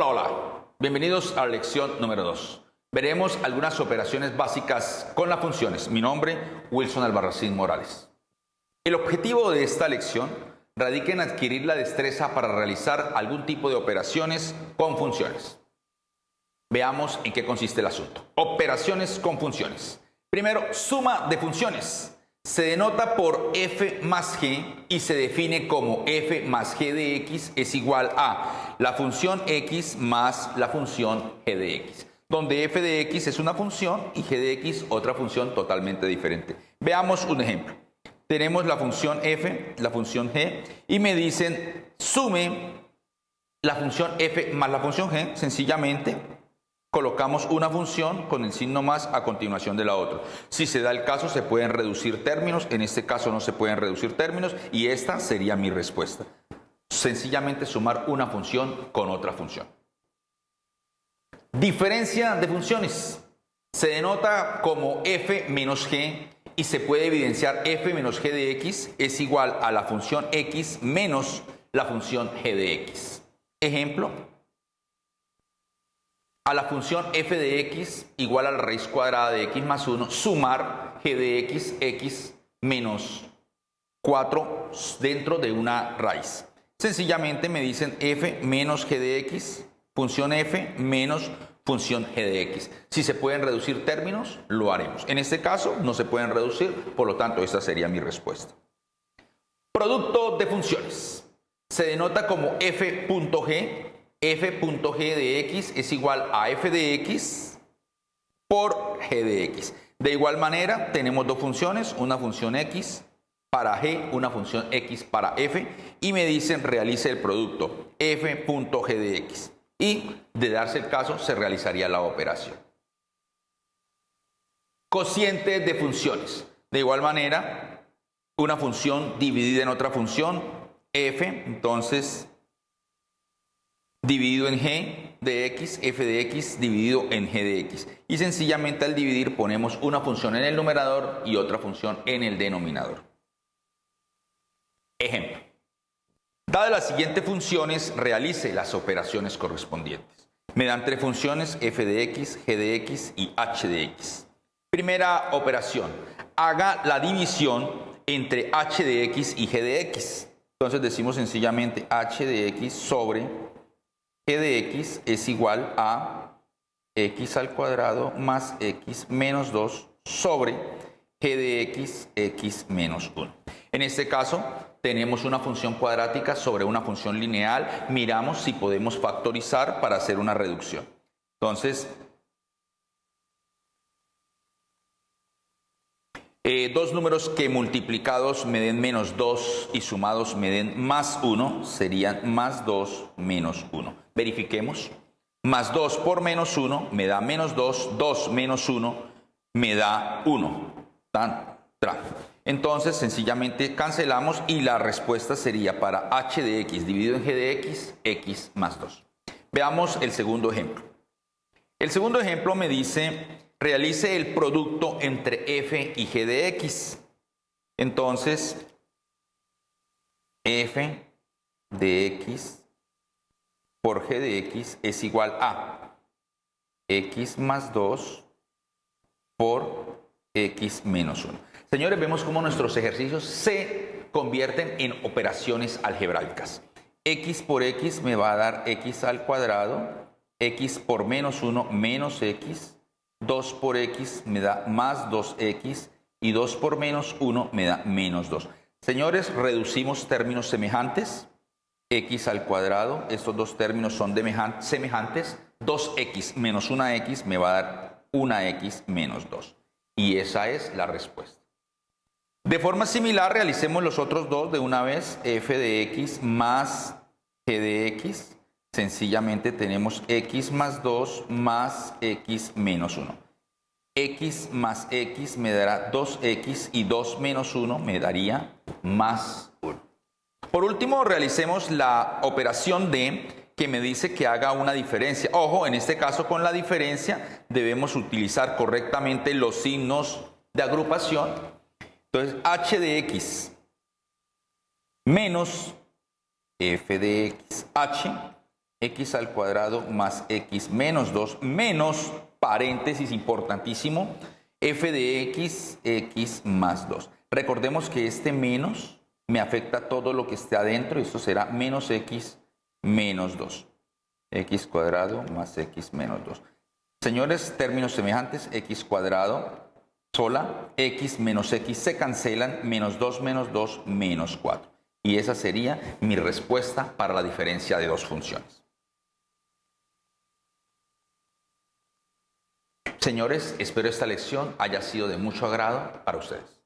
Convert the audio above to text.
Hola, hola. Bienvenidos a la lección número 2. Veremos algunas operaciones básicas con las funciones. Mi nombre, Wilson Albarracín Morales. El objetivo de esta lección radica en adquirir la destreza para realizar algún tipo de operaciones con funciones. Veamos en qué consiste el asunto. Operaciones con funciones. Primero, suma de funciones. Se denota por f más g y se define como f más g de x es igual a la función x más la función g de x, donde f de x es una función y g de x otra función totalmente diferente. Veamos un ejemplo. Tenemos la función f, la función g, y me dicen sume la función f más la función g. Sencillamente colocamos una función con el signo más a continuación de la otra. Si se da el caso, se pueden reducir términos. En este caso no se pueden reducir términos y esta sería mi respuesta. Sencillamente sumar una función con otra función. Diferencia de funciones. Se denota como f menos g y se puede evidenciar f menos g de x es igual a la función x menos la función g de x. Ejemplo. A la función f de x igual a la raíz cuadrada de x más 1, sumar g de x menos 4 dentro de una raíz. Sencillamente me dicen f menos g de x, función f menos función g de x. Si se pueden reducir términos, lo haremos. En este caso no se pueden reducir, por lo tanto esta sería mi respuesta. Producto de funciones. Se denota como f.g. f.g de x es igual a f de x por g de x. De igual manera, tenemos dos funciones, una función x para g, una función x para f, y me dicen realice el producto f.g de x. Y, de darse el caso, se realizaría la operación. Cociente de funciones. De igual manera, una función dividida en otra función, f, entonces dividido en g de x, f de x dividido en g de x. Y sencillamente al dividir ponemos una función en el numerador y otra función en el denominador. Ejemplo. Dadas las siguientes funciones, realice las operaciones correspondientes. Me dan tres funciones, f de x, g de x y h de x. Primera operación. Haga la división entre h de x y g de x. Entonces decimos sencillamente h de x sobre g de x es igual a x al cuadrado más x menos 2 sobre g de x menos 1. En este caso tenemos una función cuadrática sobre una función lineal. Miramos si podemos factorizar para hacer una reducción. Entonces, dos números que multiplicados me den menos 2 y sumados me den más 1 serían más 2 menos 1. Verifiquemos. Más 2 por menos 1 me da menos 2, 2 menos 1 me da 1. Entonces sencillamente cancelamos y la respuesta sería para h de x dividido en g de x, x más 2. Veamos el segundo ejemplo. El segundo ejemplo me dice realice el producto entre f y g de x. Entonces, f de x por g de x es igual a x más 2 por x menos 1. Señores, vemos cómo nuestros ejercicios se convierten en operaciones algebraicas. X por x me va a dar x al cuadrado, x por menos 1 menos x, 2 por x me da más 2x y 2 por menos 1 me da menos 2. Señores, reducimos términos semejantes. X al cuadrado, estos dos términos son semejantes. 2x menos 1x me va a dar 1x menos 2. Y esa es la respuesta. De forma similar, realicemos los otros dos de una vez. F de x más g de x. Sencillamente tenemos x más 2 más x menos 1. X más x me dará 2x y 2 menos 1 me daría más 1. Por último, realicemos la operación de que me dice que haga una diferencia. Ojo, en este caso con la diferencia debemos utilizar correctamente los signos de agrupación. Entonces, h de x menos f de x h x al cuadrado más x menos 2 menos, paréntesis importantísimo, f de x más 2. Recordemos que este menos me afecta todo lo que esté adentro, esto será menos x menos 2. X cuadrado más x menos 2. Señores, términos semejantes, x cuadrado sola, x menos x se cancelan, menos 2 menos 4. Y esa sería mi respuesta para la diferencia de dos funciones. Señores, espero esta lección haya sido de mucho agrado para ustedes.